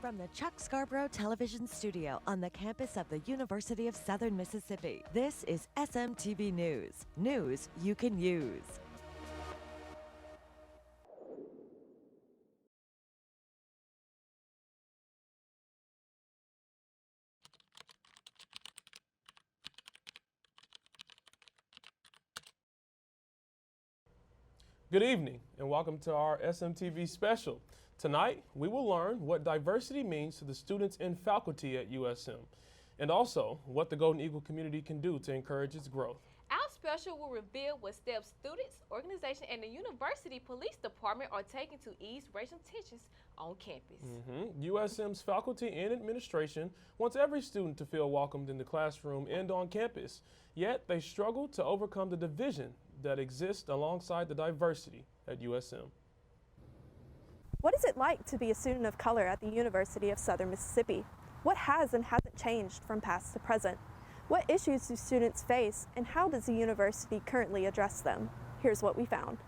From the Chuck Scarborough Television Studio on the campus of the University of Southern Mississippi, this is SMTV News. News you can use. Good evening and welcome to our SMTV special. Tonight, we will learn what diversity means to the students and faculty at USM, and also what the Golden Eagle community can do to encourage its growth. Our special will reveal what steps students, organization, and the university police department are taking to ease racial tensions on campus. USM's faculty and administration wants every student to feel welcomed in the classroom and on campus, yet they struggle to overcome the division that exists alongside the diversity at USM. What is it like to be a student of color at the University of Southern Mississippi? What has and hasn't changed from past to present? What issues do students face, and how does the university currently address them? Here's what we found.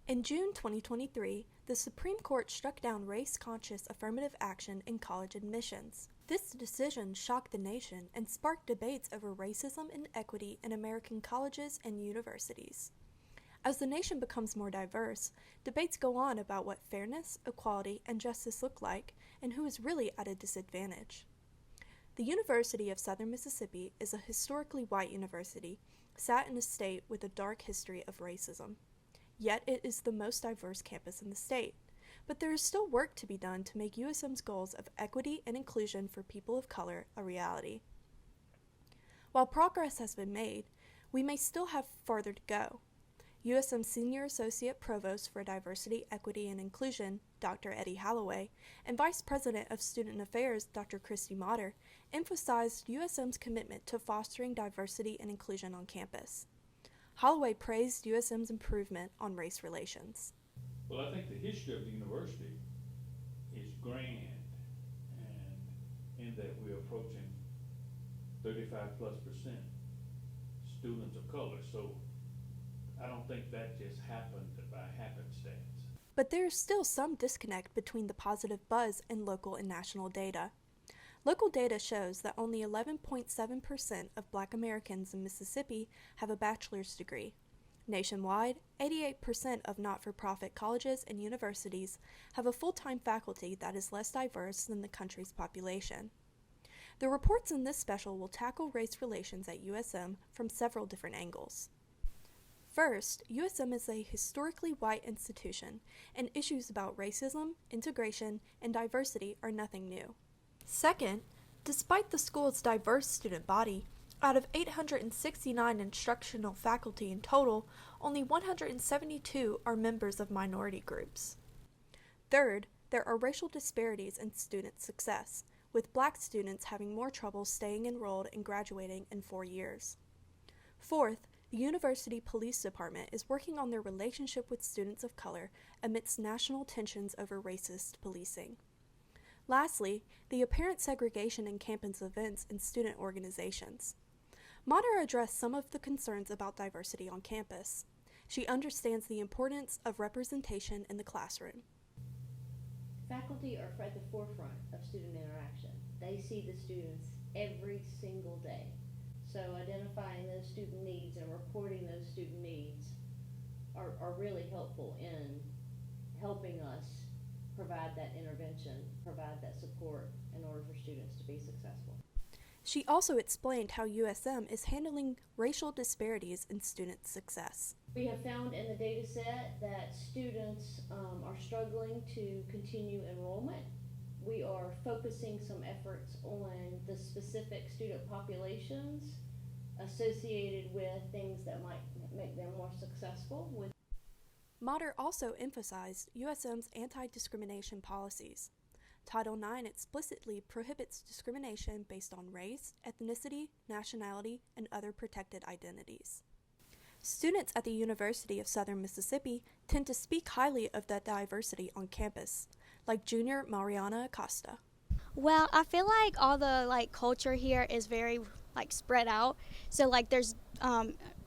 In June 2023, the Supreme Court struck down race-conscious affirmative action in college admissions. This decision shocked the nation and sparked debates over racism and equity in American colleges and universities. As the nation becomes more diverse, debates go on about what fairness, equality, and justice look like, and who is really at a disadvantage. The University of Southern Mississippi is a historically white university, sat in a state with a dark history of racism. Yet it is the most diverse campus in the state. But there is still work to be done to make USM's goals of equity and inclusion for people of color a reality. While progress has been made, we may still have farther to go. USM Senior Associate Provost for Diversity, Equity, and Inclusion, Dr. Eddie Holloway, and Vice President of Student Affairs, Dr. Christy Motter, emphasized USM's commitment to fostering diversity and inclusion on campus. Holloway praised USM's improvement on race relations. Well, I think the history of the university is grand, and in that we're approaching 35+% students of color, so I don't think that just happened by happenstance. But there is still some disconnect between the positive buzz and local and national data. Local data shows that only 11.7% of Black Americans in Mississippi have a bachelor's degree. Nationwide, 88% of not-for-profit colleges and universities have a full-time faculty that is less diverse than the country's population. The reports in this special will tackle race relations at USM from several different angles. First, USM is a historically white institution, and issues about racism, integration, and diversity are nothing new. Second, despite the school's diverse student body, out of 869 instructional faculty in total, only 172 are members of minority groups. Third, there are racial disparities in student success, with Black students having more trouble staying enrolled and graduating in 4 years. Fourth, the University Police Department is working on their relationship with students of color amidst national tensions over racist policing. Lastly, the apparent segregation in campus events and student organizations. Motter addressed some of the concerns about diversity on campus. She understands the importance of representation in the classroom. Faculty are at the forefront of student interaction. They see the students every single day. So identifying those student needs and reporting those student needs are really helpful in helping us provide that intervention, provide that support in order for students to be successful. She also explained how USM is handling racial disparities in student success. We have found in the data set that students are struggling to continue enrollment. We are focusing some efforts on the specific student populations associated with things that might make them more successful. Motter also emphasized USM's anti-discrimination policies. Title IX explicitly prohibits discrimination based on race, ethnicity, nationality, and other protected identities. Students at the University of Southern Mississippi tend to speak highly of the diversity on campus, like junior Mariana Acosta. Well, I feel like all the culture here is very spread out. So there's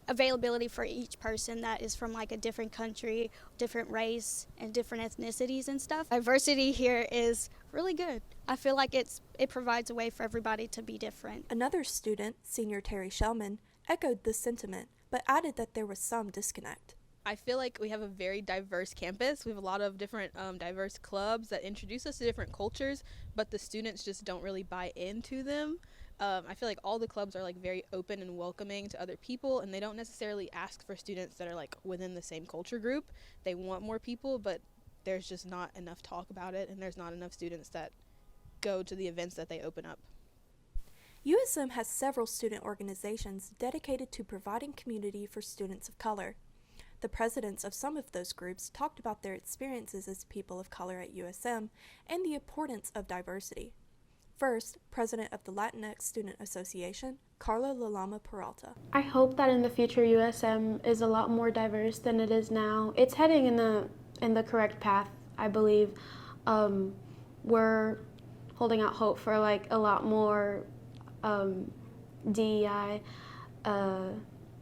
availability for each person that is from a different country, different race, and different ethnicities and stuff. Diversity here is really good. I feel like it provides a way for everybody to be different. Another student, senior Terry Shellman, echoed this sentiment, but added that there was some disconnect. I feel like we have a very diverse campus. We have a lot of different diverse clubs that introduce us to different cultures, but the students just don't really buy into them. I feel like all the clubs are like very open and welcoming to other people, and they don't necessarily ask for students that are like within the same culture group. They want more people, but there's just not enough talk about it, and there's not enough students that go to the events that they open up. USM has several student organizations dedicated to providing community for students of color. The presidents of some of those groups talked about their experiences as people of color at USM and the importance of diversity. First, president of the Latinx Student Association, Carla Lalama Peralta. I hope that in the future USM is a lot more diverse than it is now. It's heading in the correct path, I believe. We're holding out hope for like a lot more DEI,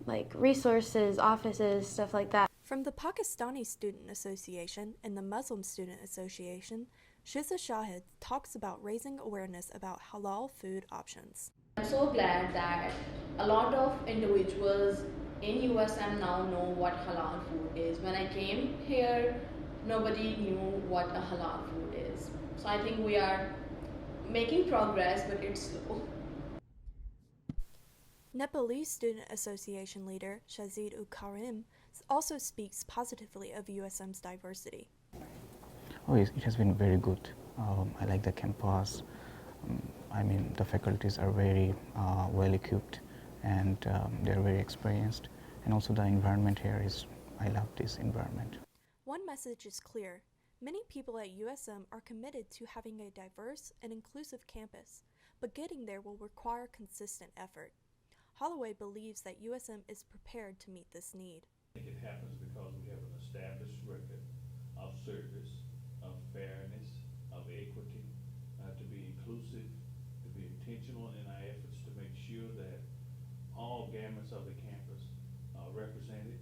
like resources, offices, stuff like that. From the Pakistani Student Association and the Muslim Student Association, Shiza Shahid talks about raising awareness about halal food options. I'm so glad that a lot of individuals in USM now know what halal food is. When I came here, nobody knew what a halal food is. So I think we are making progress, but it's slow. Nepalese Student Association leader Shazid Karim also speaks positively of USM's diversity. Oh, it has been very good. I like the campus. I mean, the faculties are very well equipped, and they're very experienced. And also the environment here I love this environment. One message is clear. Many people at USM are committed to having a diverse and inclusive campus, but getting there will require consistent effort. Holloway believes that USM is prepared to meet this need. I think it happens because we have an established record of service, of fairness, of equity, to be inclusive, to be intentional in our efforts to make sure that all gamuts of the campus are represented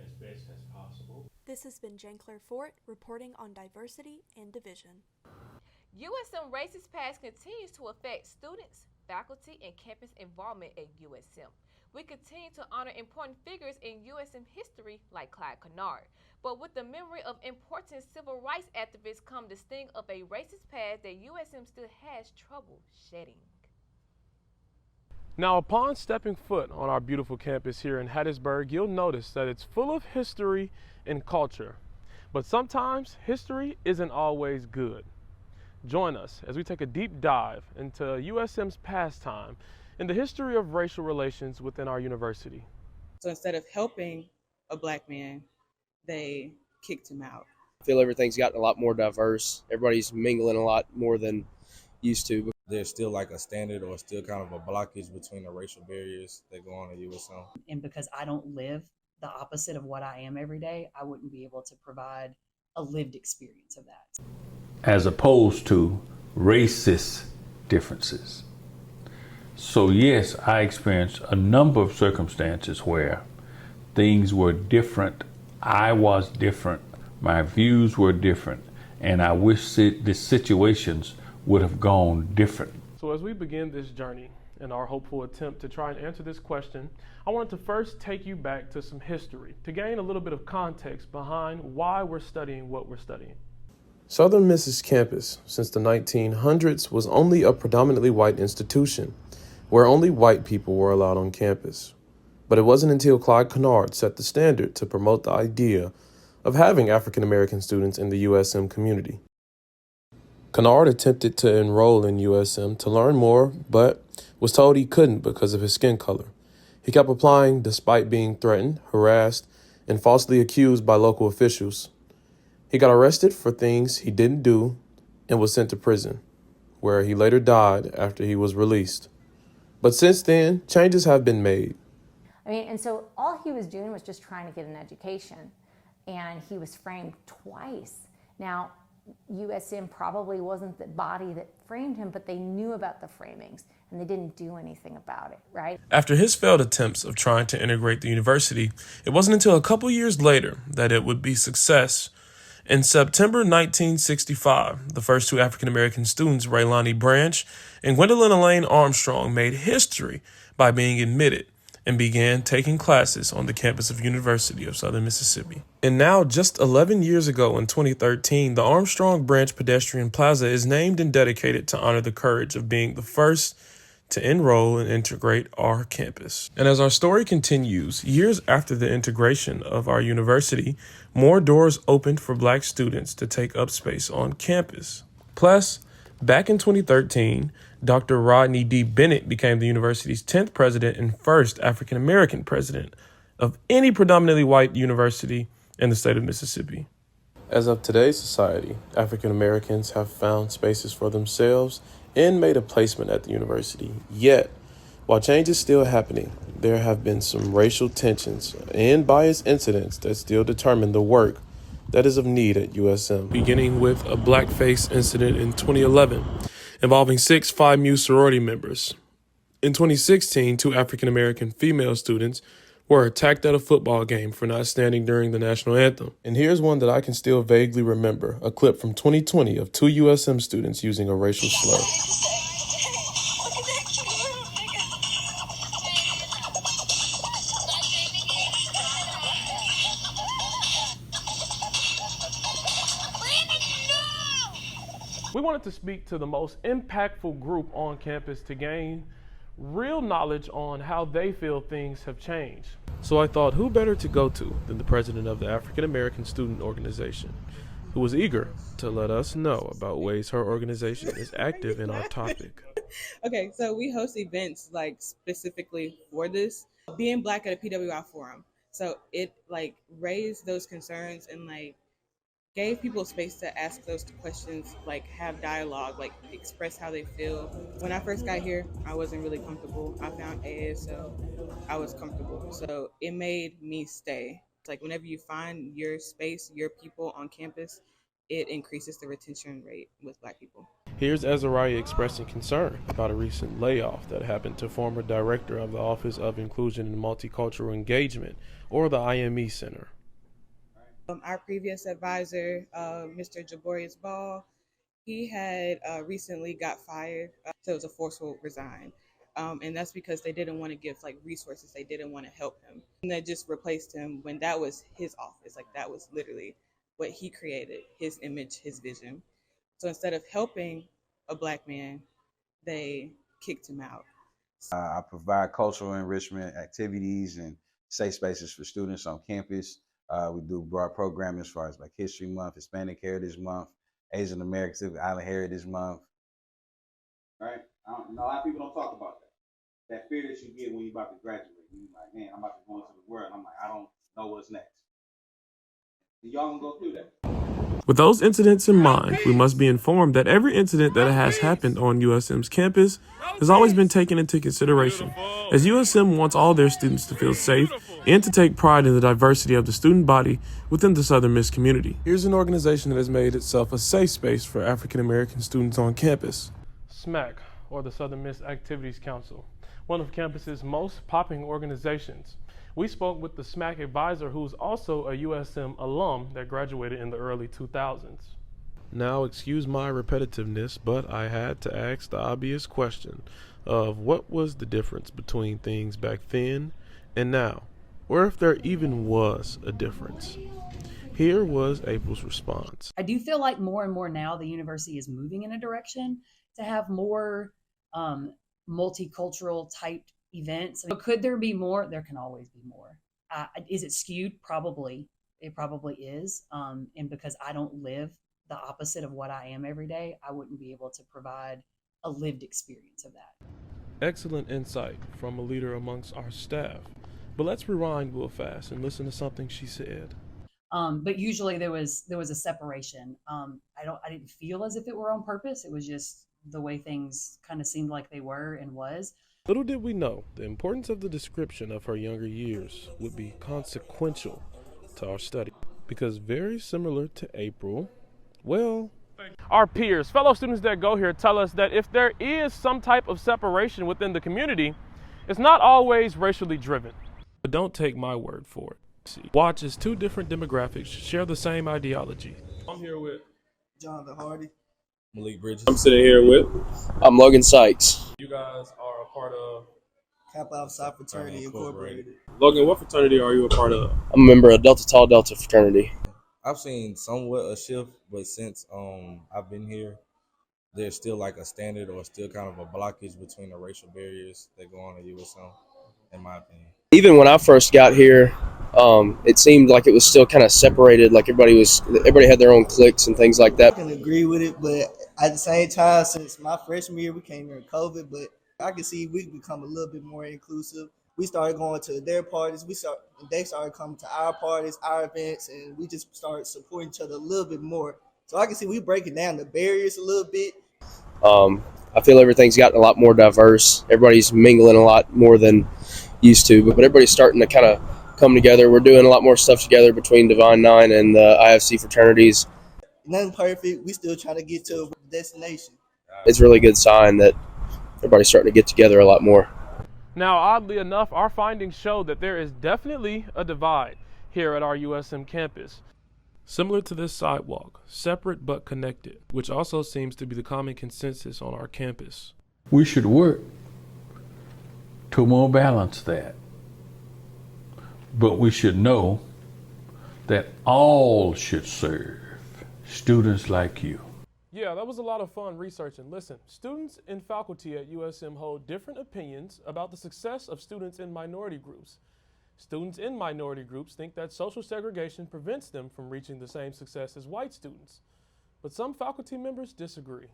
as best as possible. This has been Jan-Claire Fort reporting on diversity and division. USM Racist Past continues to affect students, faculty, and campus involvement at USM. We continue to honor important figures in USM history like Clyde Kennard, but with the memory of important civil rights activists come the sting of a racist past that USM still has trouble shedding. Now, upon stepping foot on our beautiful campus here in Hattiesburg, you'll notice that it's full of history and culture. But sometimes history isn't always good. Join us as we take a deep dive into USM's pastime and the history of racial relations within our university. So instead of helping a black man, they kicked him out. I feel everything's gotten a lot more diverse. Everybody's mingling a lot more than used to. There's still like a standard or still kind of a blockage between the racial barriers that go on at USM. And because I don't live the opposite of what I am every day, I wouldn't be able to provide a lived experience of that. As opposed to racist differences. So yes, I experienced a number of circumstances where things were different, I was different, my views were different, and I wish the situations would have gone different. So as we begin this journey in our hopeful attempt to try and answer this question, I wanted to first take you back to some history to gain a little bit of context behind why we're studying what we're studying. Southern Miss's campus, since the 1900s, was only a predominantly white institution, where only white people were allowed on campus. But it wasn't until Clyde Kennard set the standard to promote the idea of having African American students in the USM community. Kennard attempted to enroll in USM to learn more, but was told he couldn't because of his skin color. He kept applying despite being threatened, harassed, and falsely accused by local officials. He got arrested for things he didn't do and was sent to prison, where he later died after he was released. But since then, changes have been made. And so all he was doing was just trying to get an education, and he was framed twice. Now, USM probably wasn't the body that framed him, but they knew about the framings, and they didn't do anything about it, right? After his failed attempts of trying to integrate the university, it wasn't until a couple years later that it would be success In September 1965, the first two African American students, Raylani Branch and Gwendolyn Elaine Armstrong, made history by being admitted and began taking classes on the campus of University of Southern Mississippi. And now, just 11 years ago in 2013, the Armstrong Branch Pedestrian Plaza is named and dedicated to honor the courage of being the first to enroll and integrate our campus. And as our story continues, years after the integration of our university, more doors opened for Black students to take up space on campus. Plus, back in 2013, Dr. Rodney D. Bennett became the university's 10th president and first African American president of any predominantly white university in the state of Mississippi. As of today's society, African Americans have found spaces for themselves and made a placement at the university. Yet, while change is still happening, there have been some racial tensions and bias incidents that still determine the work that is of need at USM. Beginning with a blackface incident in 2011 involving 6 Phi Mu sorority members. In 2016, 2 African American female students were attacked at a football game for not standing during the national anthem. And here's one that I can still vaguely remember, a clip from 2020 of 2 USM students using a racial slur. We wanted to speak to the most impactful group on campus to gain real knowledge on how they feel things have changed. So I thought, who better to go to than the president of the African American Student Organization, who was eager to let us know about ways her organization is active in our topic. Okay, so we host events like specifically for this. Being Black at a PWI forum. So it like raised those concerns and like gave people space to ask those questions, like have dialogue, like express how they feel. When I first got here, I wasn't really comfortable. I found ASO, I was comfortable. So it made me stay. It's like whenever you find your space, your people on campus, it increases the retention rate with Black people. Here's Azariah expressing concern about a recent layoff that happened to former director of the Office of Inclusion and Multicultural Engagement, or the IME Center. Our previous advisor, Mr. Jaborius Ball, he had recently got fired, so it was a forceful resign. And that's because they didn't want to give like resources, they didn't want to help him. And they just replaced him when that was his office, like that was literally what he created, his image, his vision. So instead of helping a Black man, they kicked him out. I provide cultural enrichment activities and safe spaces for students on campus. We do broad programming as far as Black History Month, Hispanic Heritage Month, Asian American Pacific Island Heritage Month. Right? A lot of people don't talk about that. That fear that you get when you're about to graduate. You're like, man, I'm about to go into the world. I'm like, I don't know what's next. And y'all gonna go through that. With those incidents in mind, we must be informed that every incident that has happened on USM's campus has always been taken into consideration, as USM wants all their students to feel safe and to take pride in the diversity of the student body within the Southern Miss community. Here's an organization that has made itself a safe space for African American students on campus. SMAC, or the Southern Miss Activities Council, one of campus's most popular organizations. We spoke with the SMAC advisor, who's also a USM alum that graduated in the early 2000s. Now, excuse my repetitiveness, but I had to ask the obvious question of what was the difference between things back then and now, or if there even was a difference. Here was April's response. I do feel like more and more now the university is moving in a direction to have more multicultural type events. But could there be more? There can always be more. Is it skewed? Probably. It probably is. And because I don't live the opposite of what I am every day, I wouldn't be able to provide a lived experience of that. Excellent insight from a leader amongst our staff. But let's rewind real fast and listen to something she said. But usually there was a separation. I didn't feel as if it were on purpose. It was just the way things kind of seemed like they were and was. Little did we know the importance of the description of her younger years would be consequential to our study, because very similar to April, well, our peers, fellow students that go here, tell us that if there is some type of separation within the community, it's not always racially driven. But don't take my word for it. Watch as 2 different demographics share the same ideology, I'm here with Jonathan Hardy. Malik Bridges. I'm sitting here with I'm Logan Sykes. you guys are a part of Kappa Alpha Psi Fraternity Incorporated. Logan, what fraternity are you a part of? I'm a member of Delta Tau Delta fraternity. I've seen somewhat a shift, but since I've been here, there's still like a standard or still kind of a blockage between the racial barriers that go on at USM, in my opinion. Even when I first got here, it seemed like it was still kind of separated. Like everybody had their own cliques and things like that. I can agree with it, but at the same time, since my freshman year, we came here in COVID, but I can see we become a little bit more inclusive. We started going to their parties. They started coming to our parties, our events, and we just started supporting each other a little bit more. So I can see we breaking down the barriers a little bit. I feel everything's gotten a lot more diverse. Everybody's mingling a lot more than used to, but everybody's starting to kind of come together. We're doing a lot more stuff together between Divine Nine and the IFC fraternities. Nothing perfect. We still trying to get to a destination. It's a really good sign that everybody's starting to get together a lot more. Now, oddly enough, our findings show that there is definitely a divide here at our USM campus. Similar to this sidewalk, separate but connected, which also seems to be the common consensus on our campus. We should work to more balance that. But we should know that all should serve students like you. Yeah, that was a lot of fun researching. Listen, students and faculty at USM hold different opinions about the success of students in minority groups. Students in minority groups think that social segregation prevents them from reaching the same success as white students. But some faculty members disagree.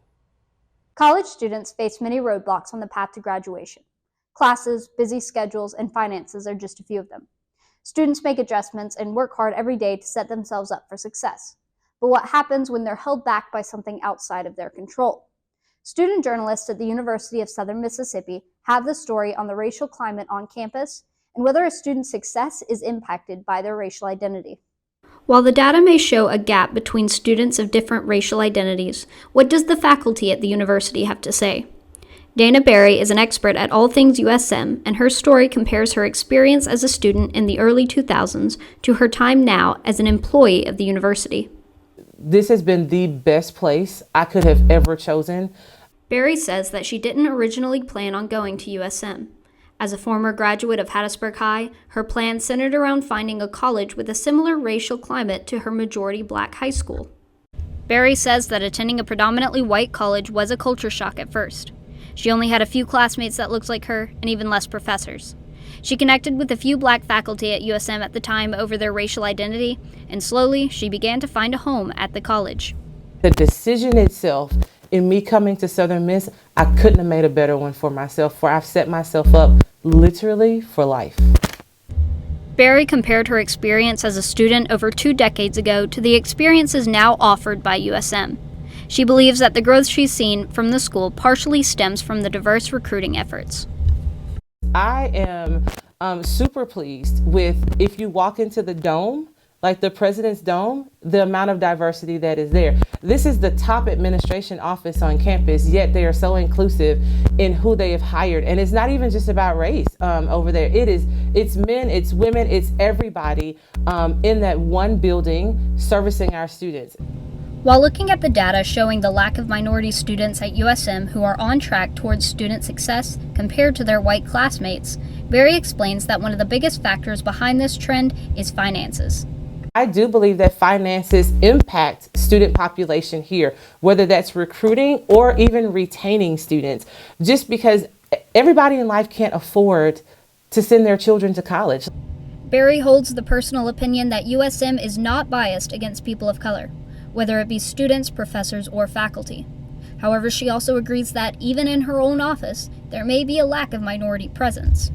College students face many roadblocks on the path to graduation. Classes, busy schedules, and finances are just a few of them. Students make adjustments and work hard every day to set themselves up for success. But what happens when they're held back by something outside of their control? Student journalists at the University of Southern Mississippi have the story on the racial climate on campus and whether a student's success is impacted by their racial identity. While the data may show a gap between students of different racial identities, what does the faculty at the university have to say? Dana Berry is an expert at all things USM, and her story compares her experience as a student in the early 2000s to her time now as an employee of the university. This has been the best place I could have ever chosen. Berry says that she didn't originally plan on going to USM. As a former graduate of Hattiesburg High, her plan centered around finding a college with a similar racial climate to her majority black high school. Berry says that attending a predominantly white college was a culture shock at first. She only had a few classmates that looked like her, and even less professors. She connected with a few black faculty at USM at the time over their racial identity, and slowly she began to find a home at the college. The decision itself, in me coming to Southern Miss, I couldn't have made a better one for myself, for I've set myself up literally for life. Berry compared her experience as a student over 2 decades ago to the experiences now offered by USM. She believes that the growth she's seen from the school partially stems from the diverse recruiting efforts. I am super pleased with, if you walk into the dome, like the President's Dome, the amount of diversity that is there. This is the top administration office on campus, yet they are so inclusive in who they have hired. And it's not even just about race over there. It's men, it's women, it's everybody in that one building servicing our students. While looking at the data showing the lack of minority students at USM who are on track towards student success compared to their white classmates, Berry explains that one of the biggest factors behind this trend is finances. I do believe that finances impact student population here, whether that's recruiting or even retaining students, just because everybody in life can't afford to send their children to college. Berry holds the personal opinion that USM is not biased against people of color, whether it be students, professors, or faculty. However, she also agrees that even in her own office, there may be a lack of minority presence.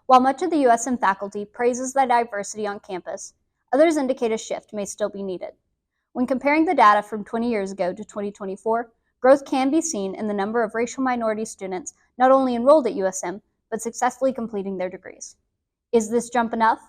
While much of the USM faculty praises the diversity on campus, others indicate a shift may still be needed. When comparing the data from 20 years ago to 2024, growth can be seen in the number of racial minority students not only enrolled at USM, but successfully completing their degrees. Is this jump enough?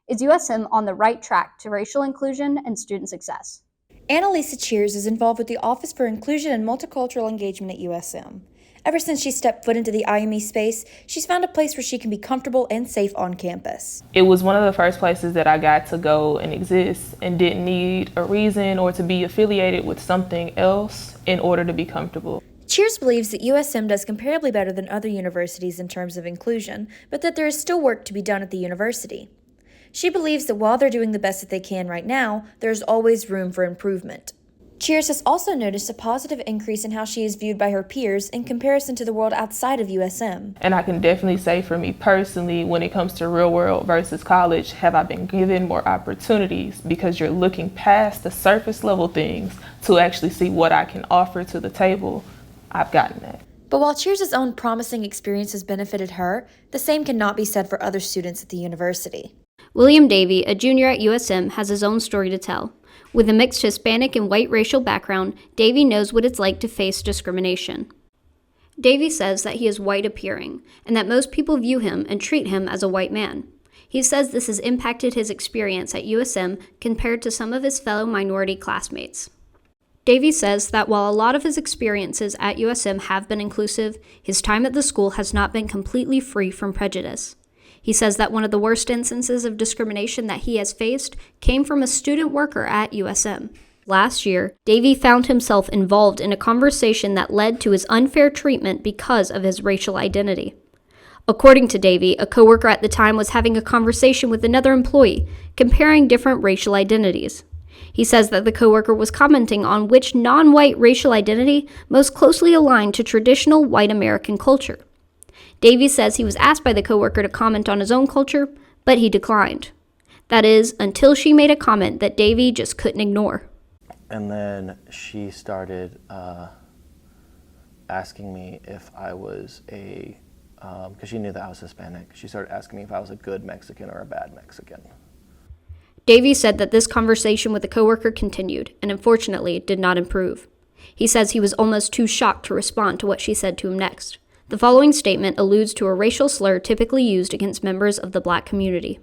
Is USM on the right track to racial inclusion and student success? Annalisa Cheers is involved with the Office for Inclusion and Multicultural Engagement at USM. Ever since she stepped foot into the IME space, she's found a place where she can be comfortable and safe on campus. It was one of the first places that I got to go and exist and didn't need a reason or to be affiliated with something else in order to be comfortable. Cheers believes that USM does comparably better than other universities in terms of inclusion, but that there is still work to be done at the university. She believes that while they're doing the best that they can right now, there is always room for improvement. Cheers has also noticed a positive increase in how she is viewed by her peers in comparison to the world outside of USM. And I can definitely say for me personally, when it comes to real world versus college, have I been given more opportunities, because you're looking past the surface level things to actually see what I can offer to the table. I've gotten that. But while Cheers' own promising experiences benefited her, the same cannot be said for other students at the university. William Davey, a junior at USM, has his own story to tell. With a mixed Hispanic and white racial background, Davey knows what it's like to face discrimination. Davey says that he is white appearing, and that most people view him and treat him as a white man. He says this has impacted his experience at USM compared to some of his fellow minority classmates. Davey says that while a lot of his experiences at USM have been inclusive, his time at the school has not been completely free from prejudice. He says that one of the worst instances of discrimination that he has faced came from a student worker at USM. Last year, Davey found himself involved in a conversation that led to his unfair treatment because of his racial identity. According to Davey, a coworker at the time was having a conversation with another employee, comparing different racial identities. He says that the coworker was commenting on which non-white racial identity most closely aligned to traditional white American culture. Davey says he was asked by the coworker to comment on his own culture, but he declined. That is, until she made a comment that Davey just couldn't ignore. And then she started asking me if I was because she knew that I was Hispanic, she started asking me if I was a good Mexican or a bad Mexican. Davey said that this conversation with the coworker continued, and unfortunately did not improve. He says he was almost too shocked to respond to what she said to him next. The following statement alludes to a racial slur typically used against members of the Black community.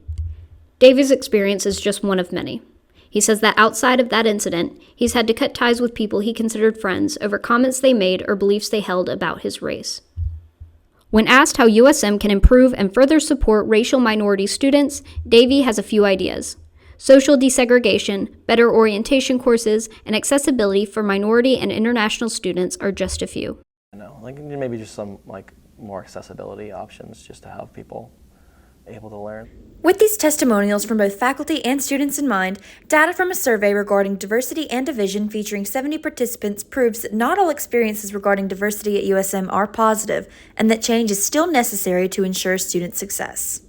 Davey's experience is just one of many. He says that outside of that incident, he's had to cut ties with people he considered friends over comments they made or beliefs they held about his race. When asked how USM can improve and further support racial minority students, Davey has a few ideas. Social desegregation, better orientation courses, and accessibility for minority and international students are just a few. Maybe just some more accessibility options just to have people able to learn. With these testimonials from both faculty and students in mind, data from a survey regarding diversity and division featuring 70 participants proves that not all experiences regarding diversity at USM are positive, and that change is still necessary to ensure student success.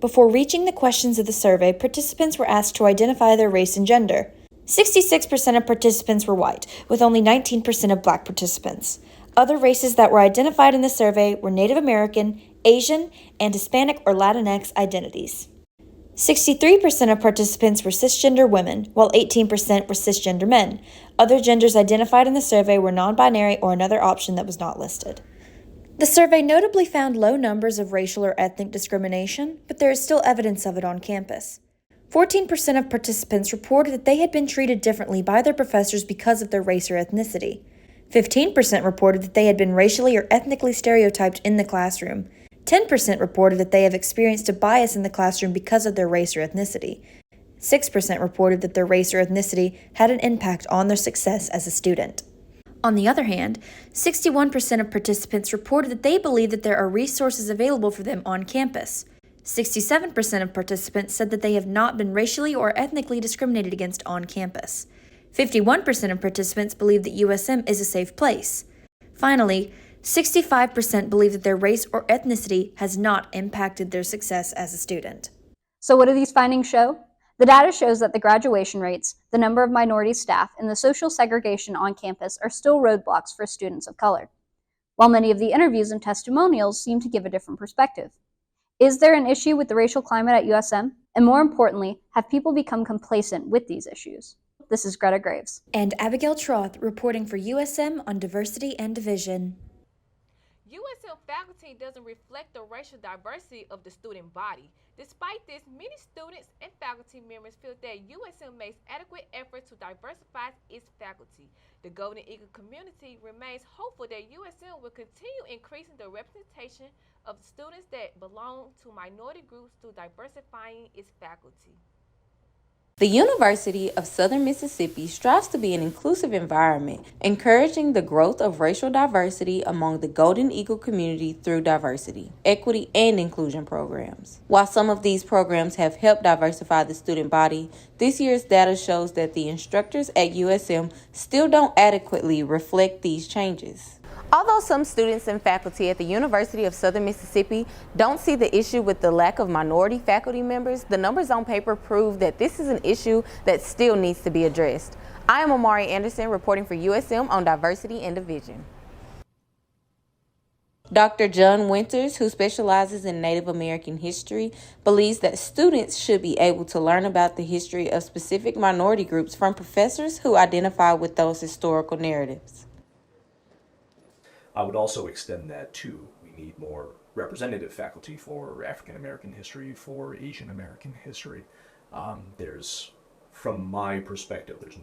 Before reaching the questions of the survey, participants were asked to identify their race and gender. 66% of participants were white, with only 19% of Black participants. Other races that were identified in the survey were Native American, Asian, and Hispanic or Latinx identities. 63% of participants were cisgender women, while 18% were cisgender men. Other genders identified in the survey were non-binary or another option that was not listed. The survey notably found low numbers of racial or ethnic discrimination, but there is still evidence of it on campus. 14% of participants reported that they had been treated differently by their professors because of their race or ethnicity. 15% reported that they had been racially or ethnically stereotyped in the classroom. 10% reported that they have experienced a bias in the classroom because of their race or ethnicity. 6% reported that their race or ethnicity had an impact on their success as a student. On the other hand, 61% of participants reported that they believe that there are resources available for them on campus. 67% of participants said that they have not been racially or ethnically discriminated against on campus. 51% of participants believe that USM is a safe place. Finally, 65% believe that their race or ethnicity has not impacted their success as a student. So what do these findings show? The data shows that the graduation rates, the number of minority staff, and the social segregation on campus are still roadblocks for students of color, while many of the interviews and testimonials seem to give a different perspective. Is there an issue with the racial climate at USM? And more importantly, have people become complacent with these issues? This is Greta Graves. And Abigail Troth reporting for USM on Diversity and Division. USM faculty doesn't reflect the racial diversity of the student body. Despite this, many students and faculty members feel that USM makes adequate efforts to diversify its faculty. The Golden Eagle community remains hopeful that USM will continue increasing the representation of students that belong to minority groups through diversifying its faculty. The University of Southern Mississippi strives to be an inclusive environment, encouraging the growth of racial diversity among the Golden Eagle community through diversity, equity, and inclusion programs. While some of these programs have helped diversify the student body, this year's data shows that the instructors at USM still don't adequately reflect these changes. Although some students and faculty at the University of Southern Mississippi don't see the issue with the lack of minority faculty members, the numbers on paper prove that this is an issue that still needs to be addressed. I am Amari Anderson reporting for USM on Diversity and Division. Dr. John Winters, who specializes in Native American history, believes that students should be able to learn about the history of specific minority groups from professors who identify with those historical narratives. I would also extend that to, we need more representative faculty for African American history, for Asian American history. From my perspective, there's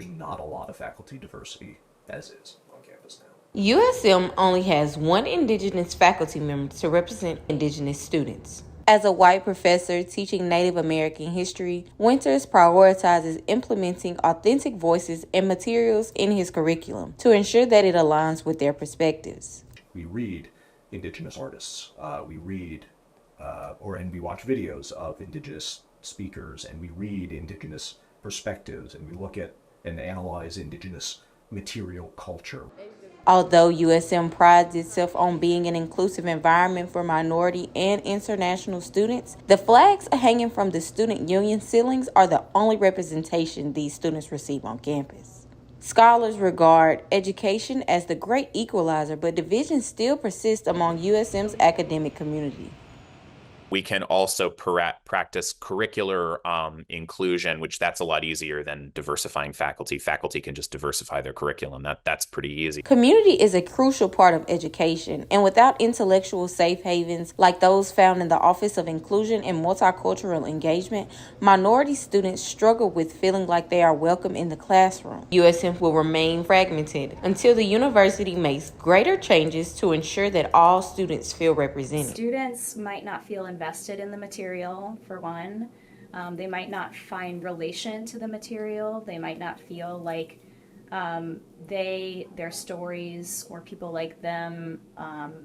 not a lot of faculty diversity as is on campus now. USM only has one Indigenous faculty member to represent Indigenous students. As a white professor teaching Native American history, Winters prioritizes implementing authentic voices and materials in his curriculum to ensure that it aligns with their perspectives. We read Indigenous artists, we read and we watch videos of Indigenous speakers, and we read Indigenous perspectives, and we look at and analyze Indigenous material culture. Although USM prides itself on being an inclusive environment for minority and international students, the flags hanging from the student union ceilings are the only representation these students receive on campus. Scholars regard education as the great equalizer, but divisions still persist among USM's academic community. We can also practice curricular inclusion, which that's a lot easier than diversifying faculty. Faculty can just diversify their curriculum. That's pretty easy. Community is a crucial part of education, and without intellectual safe havens like those found in the Office of Inclusion and Multicultural Engagement, minority students struggle with feeling like they are welcome in the classroom. USM will remain fragmented until the university makes greater changes to ensure that all students feel represented. Students might not feel invested in the material, for one. They might not find relation to the material. They might not feel like their stories or people like them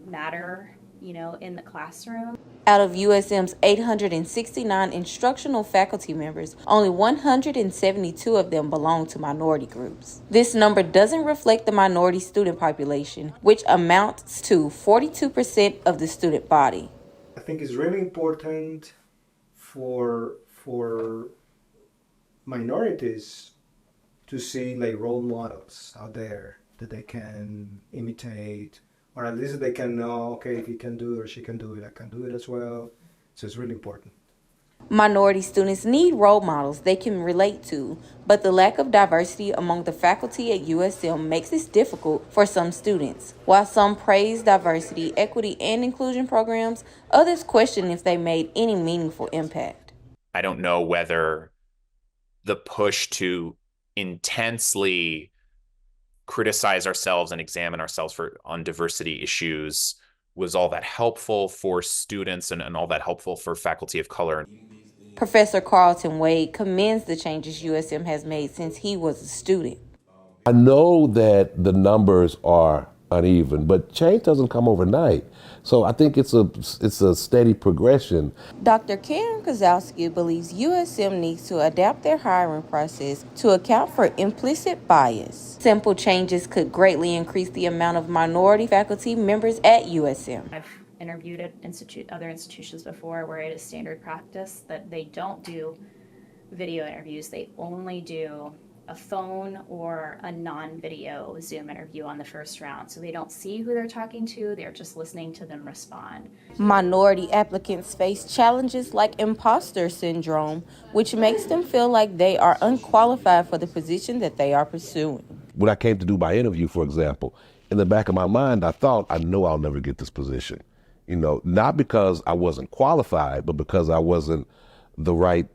matter, in the classroom. Out of USM's 869 instructional faculty members, only 172 of them belong to minority groups. This number doesn't reflect the minority student population, which amounts to 42% of the student body. I think it's really important for minorities to see role models out there that they can imitate, or at least they can know, okay, if he can do it or she can do it, I can do it as well. So it's really important. Minority students need role models they can relate to, but the lack of diversity among the faculty at USM makes this difficult for some students. While some praise diversity, equity, and inclusion programs, others question if they made any meaningful impact. I don't know whether the push to intensely criticize ourselves and examine ourselves on diversity issues was all that helpful for students and all that helpful for faculty of color. Professor Carlton Wade commends the changes USM has made since he was a student. I know that the numbers are uneven, but change doesn't come overnight. So I think it's a steady progression. Dr. Karen Kozowski believes USM needs to adapt their hiring process to account for implicit bias. Simple changes could greatly increase the amount of minority faculty members at USM. I've interviewed at other institutions before where it is standard practice that they don't do video interviews. They only do a phone or a non-video Zoom interview on the first round. So they don't see who they're talking to, they're just listening to them respond. Minority applicants face challenges like imposter syndrome, which makes them feel like they are unqualified for the position that they are pursuing. What I came to do my interview, for example, in the back of my mind, I thought, I know I'll never get this position. You know, not because I wasn't qualified, but because I wasn't the right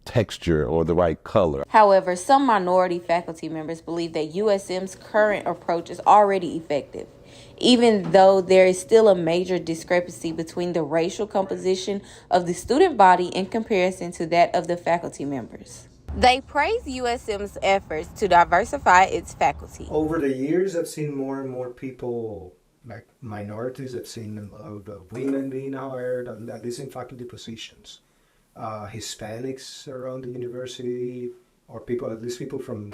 texture or the right color. However, some minority faculty members believe that USM's current approach is already effective, even though there is still a major discrepancy between the racial composition of the student body in comparison to that of the faculty members. They praise USM's efforts to diversify its faculty. Over the years, I've seen more and more people, like minorities. I've seen a lot of women being hired, at least in faculty positions. Hispanics around the university, or people, at least people from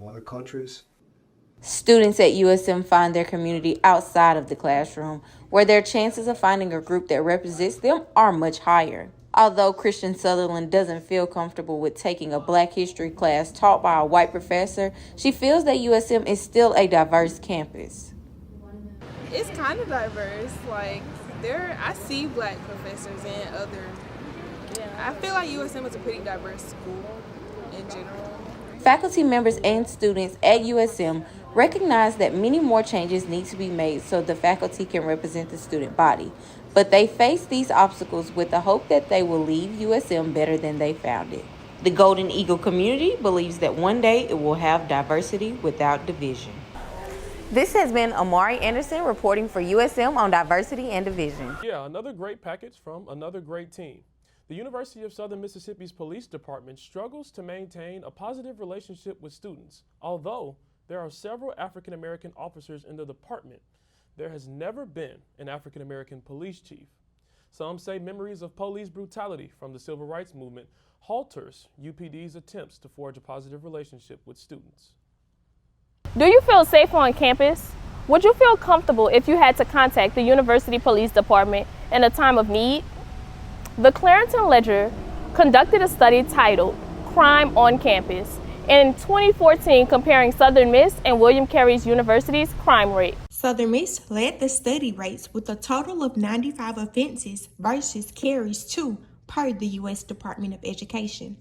other countries. Students at USM find their community outside of the classroom, where their chances of finding a group that represents them are much higher. Although Christian Sutherland doesn't feel comfortable with taking a Black history class taught by a white professor, she feels that USM is still a diverse campus. It's kind of diverse. Like, I see Black professors and other. I feel like USM is a pretty diverse school in general. Faculty members and students at USM recognize that many more changes need to be made so the faculty can represent the student body, but they face these obstacles with the hope that they will leave USM better than they found it. The Golden Eagle community believes that one day it will have diversity without division. This has been Amari Anderson reporting for USM on diversity and division. Yeah, another great package from another great team. The University of Southern Mississippi's police department struggles to maintain a positive relationship with students. Although there are several African American officers in the department, there has never been an African American police chief. Some say memories of police brutality from the civil rights movement halters UPD's attempts to forge a positive relationship with students. Do you feel safe on campus? Would you feel comfortable if you had to contact the University Police Department in a time of need? The Clarington Ledger conducted a study titled Crime on Campus in 2014 comparing Southern Miss and William Carey's University's crime rate. Southern Miss led the study rates with a total of 95 offenses versus Carey's 2 per the U.S. Department of Education.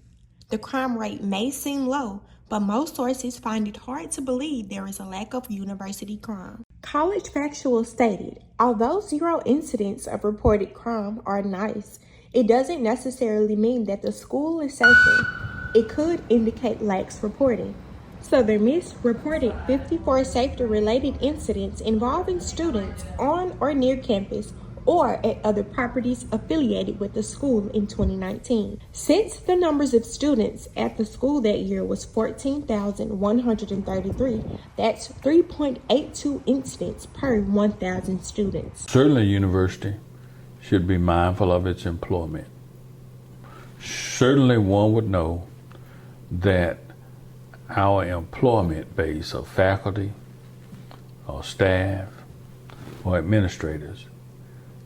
The crime rate may seem low, but most sources find it hard to believe there is a lack of university crime. College Factual stated, although 0 incidents of reported crime are nice, it doesn't necessarily mean that the school is safer. It could indicate lax reporting. Southern Miss reported 54 safety-related incidents involving students on or near campus or at other properties affiliated with the school in 2019. Since the numbers of students at the school that year was 14,133, that's 3.82 incidents per 1,000 students. Certainly, university should be mindful of its employment. Certainly, one would know that our employment base of faculty or staff or administrators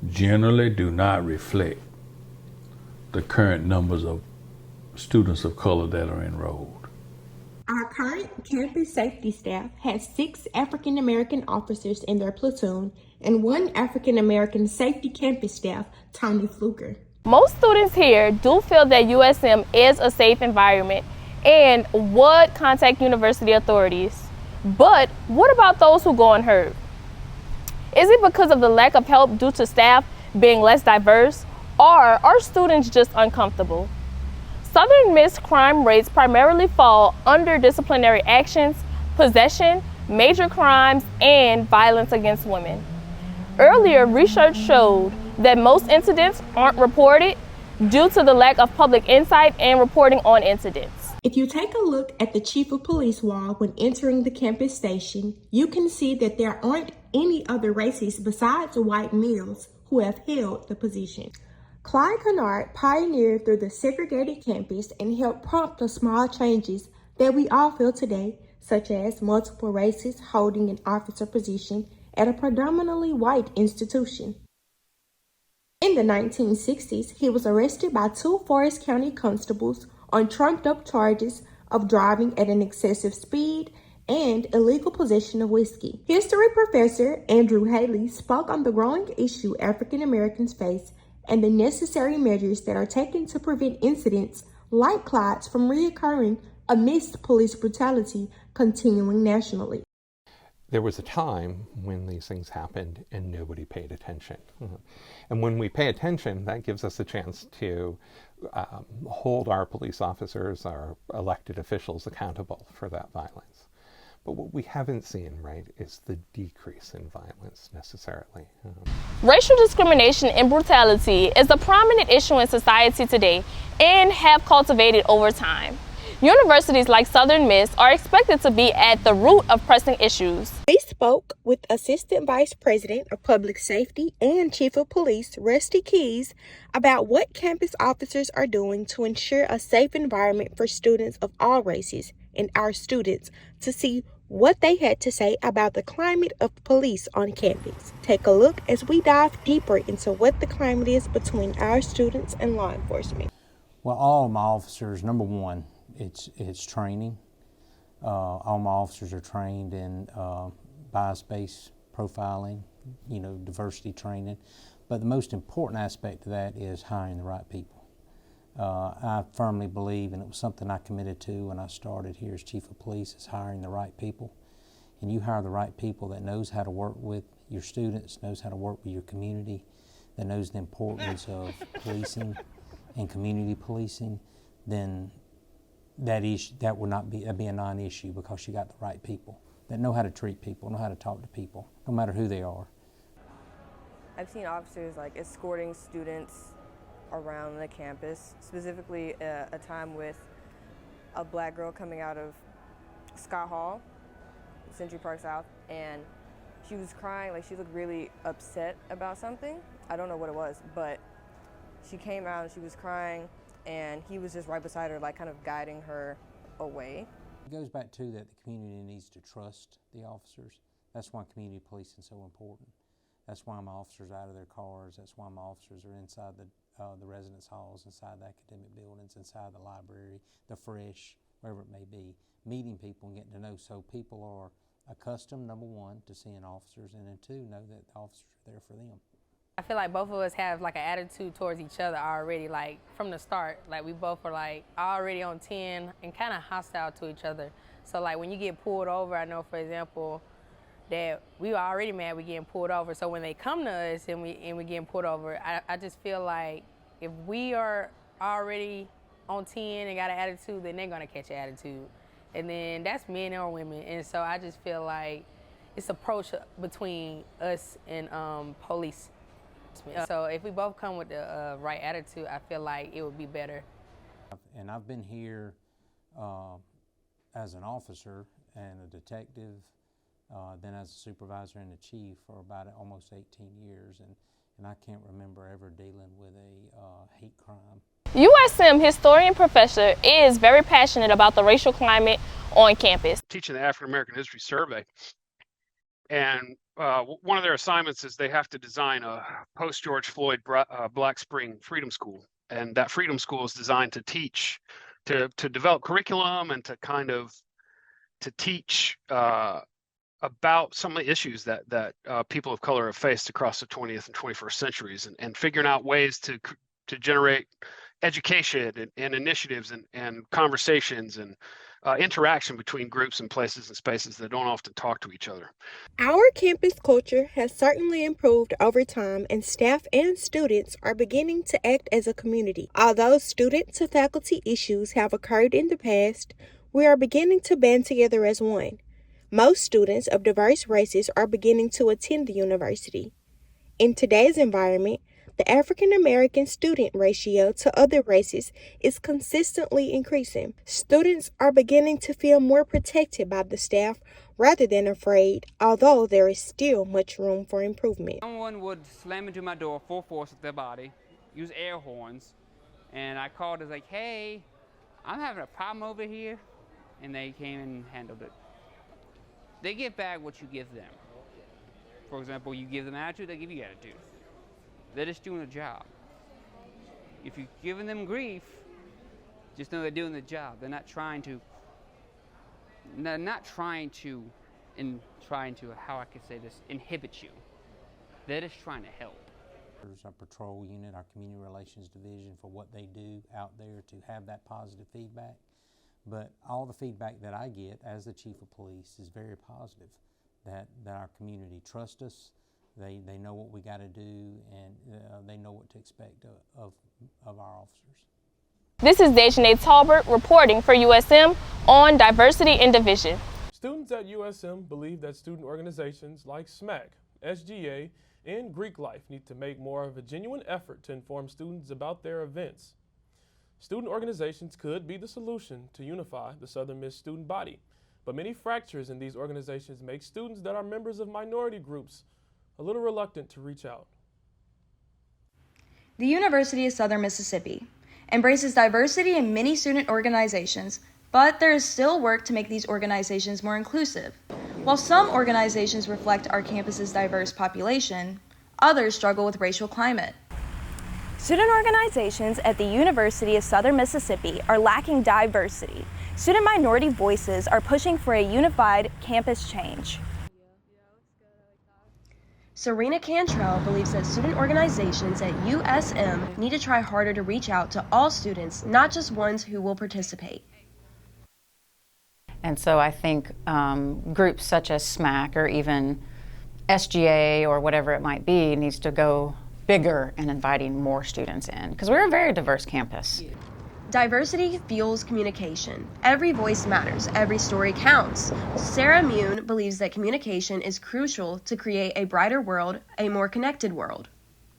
generally do not reflect the current numbers of students of color that are enrolled. Our current campus safety staff has 6 African American officers in their platoon and 1 African American safety campus staff, Tony Fluker. Most students here do feel that USM is a safe environment and would contact university authorities. But what about those who go unheard? Is it because of the lack of help due to staff being less diverse, or are students just uncomfortable? Southern Miss crime rates primarily fall under disciplinary actions, possession, major crimes, and violence against women. Earlier, research showed that most incidents aren't reported due to the lack of public insight and reporting on incidents. If you take a look at the Chief of Police wall when entering the campus station, you can see that there aren't any other races besides white males who have held the position. Clyde Kennard pioneered through the segregated campus and helped prompt the small changes that we all feel today, such as multiple races holding an officer position at a predominantly white institution. In the 1960s, he was arrested by 2 Forest County constables on trumped-up charges of driving at an excessive speed and illegal possession of whiskey. History professor Andrew Haley spoke on the growing issue African Americans face and the necessary measures that are taken to prevent incidents like Clyde's from reoccurring amidst police brutality continuing nationally. there was a time when these things happened and nobody paid attention. And when we pay attention, that gives us a chance to hold our police officers, our elected officials accountable for that violence. But what we haven't seen, right, is the decrease in violence necessarily. Racial discrimination and brutality is a prominent issue in society today and have cultivated over time. Universities like Southern Miss are expected to be at the root of pressing issues. We spoke with Assistant Vice President of Public Safety and Chief of Police, Rusty Keys, about what campus officers are doing to ensure a safe environment for students of all races and our students to see what they had to say about the climate of police on campus. Take a look as we dive deeper into what the climate is between our students and law enforcement. Well, all my officers, number one, it's training. All my officers are trained in bias-based profiling, diversity training. But the most important aspect of that is hiring the right people. I firmly believe, and it was something I committed to when I started here as Chief of Police, is hiring the right people. And you hire the right people that knows how to work with your students, knows how to work with your community, that knows the importance of policing and community policing, then that would not be a non-issue, because you got the right people that know how to treat people, know how to talk to people, no matter who they are. I've seen officers like escorting students around the campus, specifically a time with a black girl coming out of Scott Hall, Century Park South, and she was crying, like she looked really upset about something. I don't know what it was, but she came out and she was crying, and he was just right beside her, like kind of guiding her away. It goes back to that the community needs to trust the officers. That's why community policing is so important. That's why my officers are out of their cars. That's why my officers are inside the residence halls, inside the academic buildings, inside the library, the Fresh, wherever it may be, meeting people and getting to know. So people are accustomed, number one, to seeing officers, and then two, know that the officers are there for them. I feel like both of us have like an attitude towards each other already, like from the start. Like we both are like already on 10 and kind of hostile to each other. So like when you get pulled over, I know for example that we were already mad we getting pulled over. So when they come to us and we getting pulled over, I just feel like if we are already on 10 and got an attitude, then they're gonna catch an attitude. And then that's men or women. And so I just feel like it's approach between us and police. So if we both come with the right attitude, I feel like it would be better. And I've been here as an officer and a detective, then as a supervisor and a chief for about almost 18 years, and I can't remember ever dealing with a hate crime. USM historian professor is very passionate about the racial climate on campus. Teaching the African American History Survey, and one of their assignments is they have to design a post-George Floyd Black Spring Freedom School. And that Freedom School is designed to teach, to develop curriculum and to kind of to teach about some of the issues that people of color have faced across the 20th and 21st centuries, and figuring out ways to generate education and initiatives and conversations and interaction between groups and places and spaces that don't often talk to each other. Our campus culture has certainly improved over time, and staff and students are beginning to act as a community. Although student to faculty issues have occurred in the past, we are beginning to band together as one. Most students of diverse races are beginning to attend the university. In today's environment, the African American student ratio to other races is consistently increasing. Students are beginning to feel more protected by the staff rather than afraid, although there is still much room for improvement. Someone would slam into my door full force with their body, use air horns, and I called as like, hey, I'm having a problem over here, and they came and handled it. They give back what you give them. For example, you give them attitude, they give you attitude. They're just doing a job. If you're giving them grief, just know they're doing the job. They're not trying to, how I could say this, inhibit you. They're just trying to help. There's a patrol unit, our community relations division, for what they do out there to have that positive feedback. But all the feedback that I get as the chief of police is very positive. that our community trusts us. They know what we got to do, and they know what to expect of our officers. This is Dejanay Talbert reporting for USM on Diversity in Division. Students at USM believe that student organizations like SMAC, SGA, and Greek Life need to make more of a genuine effort to inform students about their events. Student organizations could be the solution to unify the Southern Miss student body, but many fractures in these organizations make students that are members of minority groups a little reluctant to reach out. The University of Southern Mississippi embraces diversity in many student organizations, but there is still work to make these organizations more inclusive. While some organizations reflect our campus's diverse population, others struggle with racial climate. Student organizations at the University of Southern Mississippi are lacking diversity. Student minority voices are pushing for a unified campus change. Serena Cantrell believes that student organizations at USM need to try harder to reach out to all students, not just ones who will participate. And so I think groups such as SMAC or even SGA or whatever it might be needs to go bigger in inviting more students in, because we're a very diverse campus. Diversity fuels communication. Every voice matters. Every story counts. Sarah Mune believes that communication is crucial to create a brighter world, a more connected world.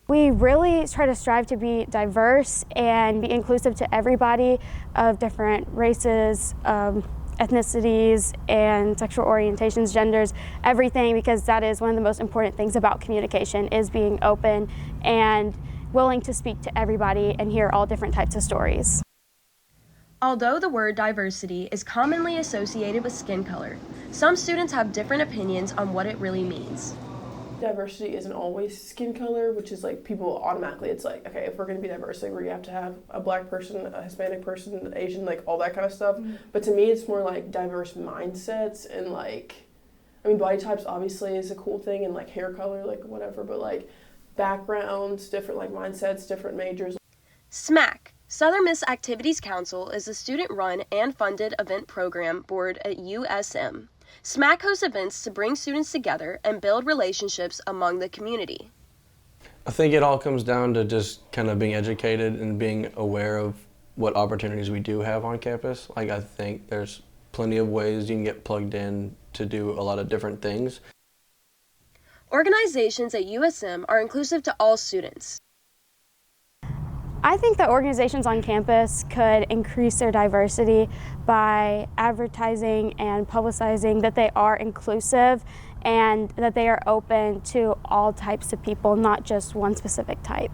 We really try to strive to be diverse and be inclusive to everybody of different races, ethnicities, and sexual orientations, genders, everything, because that is one of the most important things about communication, is being open and willing to speak to everybody and hear all different types of stories. Although the word diversity is commonly associated with skin color, some students have different opinions on what it really means. Diversity isn't always skin color, which is like people automatically, it's like, okay, if we're going to be diverse, like we're going to have to have a black person, a Hispanic person, Asian, like all that kind of stuff. Mm-hmm. But to me, it's more like diverse mindsets and like, I mean, body types obviously is a cool thing, and like hair color, like whatever, but like backgrounds, different like mindsets, different majors. SMAC, Southern Miss Activities Council, is a student-run and funded event program board at USM. SMAC hosts events to bring students together and build relationships among the community. I think it all comes down to just kind of being educated and being aware of what opportunities we do have on campus. Like, I think there's plenty of ways you can get plugged in to do a lot of different things. Organizations at USM are inclusive to all students. I think that organizations on campus could increase their diversity by advertising and publicizing that they are inclusive and that they are open to all types of people, not just one specific type.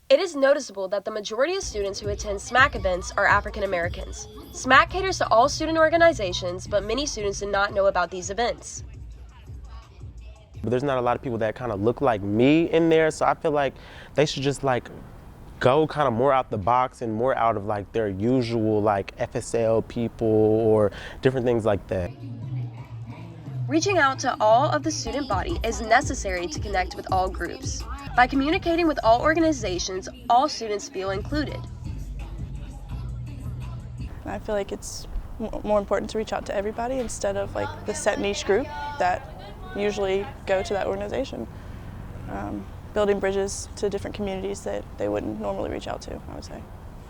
It is noticeable that the majority of students who attend SMAC events are African Americans. SMAC caters to all student organizations, but many students do not know about these events. But there's not a lot of people that kind of look like me in there, so I feel like they should just like go kind of more out the box and more out of like their usual like FSL people or different things like that. Reaching out to all of the student body is necessary to connect with all groups. By communicating with all organizations, all students feel included. I feel like it's more important to reach out to everybody instead of like the set niche group that usually go to that organization. Building bridges to different communities that they wouldn't normally reach out to, I would say.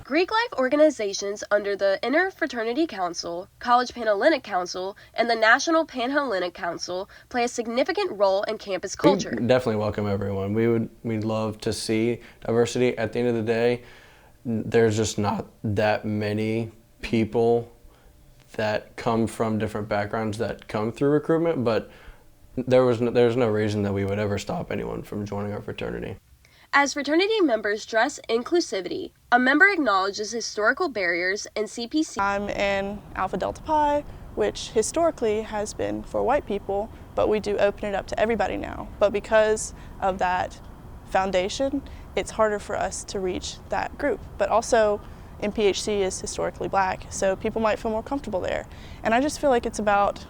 Greek life organizations under the Interfraternity Council, College Panhellenic Council, and the National Panhellenic Council play a significant role in campus culture. We definitely welcome everyone. We'd love to see diversity. At the end of the day, there's just not that many people that come from different backgrounds that come through recruitment, but there's no reason that we would ever stop anyone from joining our fraternity. As fraternity members stress inclusivity, a member acknowledges historical barriers and CPC. I'm in Alpha Delta Pi, which historically has been for white people, but we do open it up to everybody now. But because of that foundation, it's harder for us to reach that group. But also, MPHC is historically black, so people might feel more comfortable there. And I just feel like it's about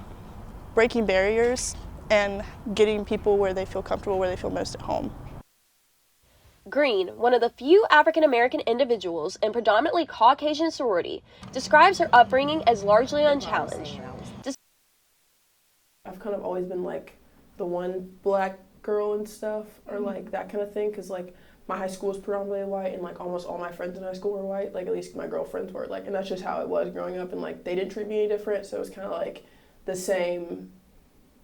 breaking barriers and getting people where they feel comfortable, where they feel most at home. Green, one of the few African American individuals in predominantly Caucasian sorority, describes her upbringing as largely unchallenged. I've kind of always been like the one black girl and stuff, or like that kind of thing, because like my high school was predominantly white, and like almost all my friends in high school were white, like at least my girlfriends were, like, and that's just how it was growing up, and like they didn't treat me any different, so it was kind of like the same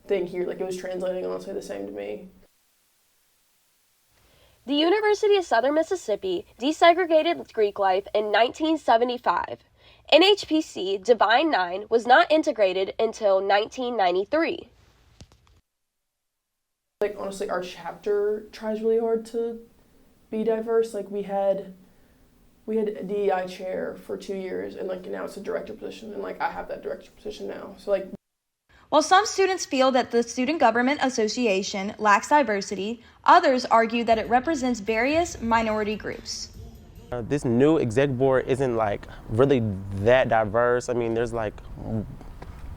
thing here, like it was translating honestly the same to me. The University of Southern Mississippi desegregated Greek life in 1975. NHPC Divine Nine was not integrated until 1993. Like honestly, our chapter tries really hard to be diverse. Like we had a DEI chair for 2 years, and like now it's a director position, and like I have that director position now. So like, while some students feel that the Student Government Association lacks diversity, others argue that it represents various minority groups. This new exec board isn't like really that diverse. I mean, there's like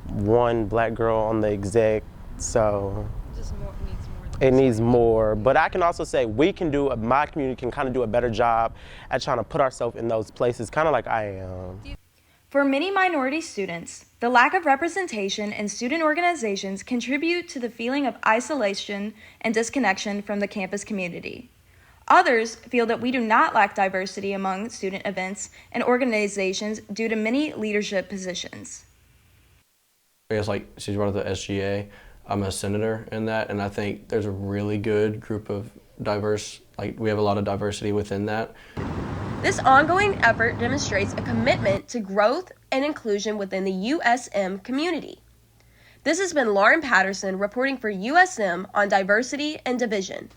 one black girl on the exec, so it needs more. But I can also say my community can kind of do a better job at trying to put ourselves in those places, kind of like I am. For many minority students, the lack of representation in student organizations contribute to the feeling of isolation and disconnection from the campus community. Others feel that we do not lack diversity among student events and organizations due to many leadership positions. I guess like she's brought up the SGA, I'm a senator in that, and I think there's a really good group of diverse, like we have a lot of diversity within that. This ongoing effort demonstrates a commitment to growth and inclusion within the USM community. This has been Lauren Patterson reporting for USM on diversity and division.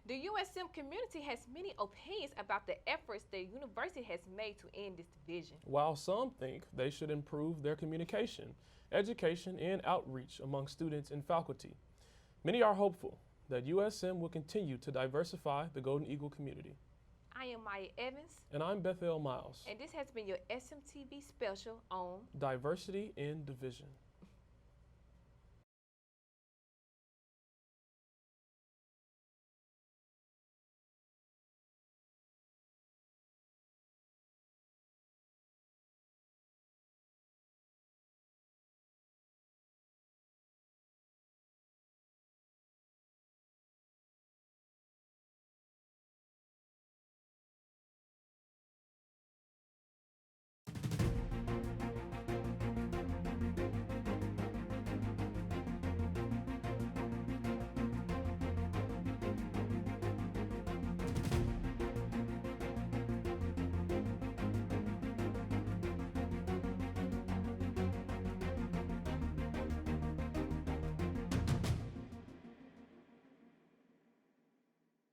The USM community has many opinions about the efforts the university has made to end this division. While some think they should improve their communication, education, and outreach among students and faculty, many are hopeful that USM will continue to diversify the Golden Eagle community. I am Maya Evans. And I'm Bethel Miles. And this has been your SMTV special on Diversity in Division.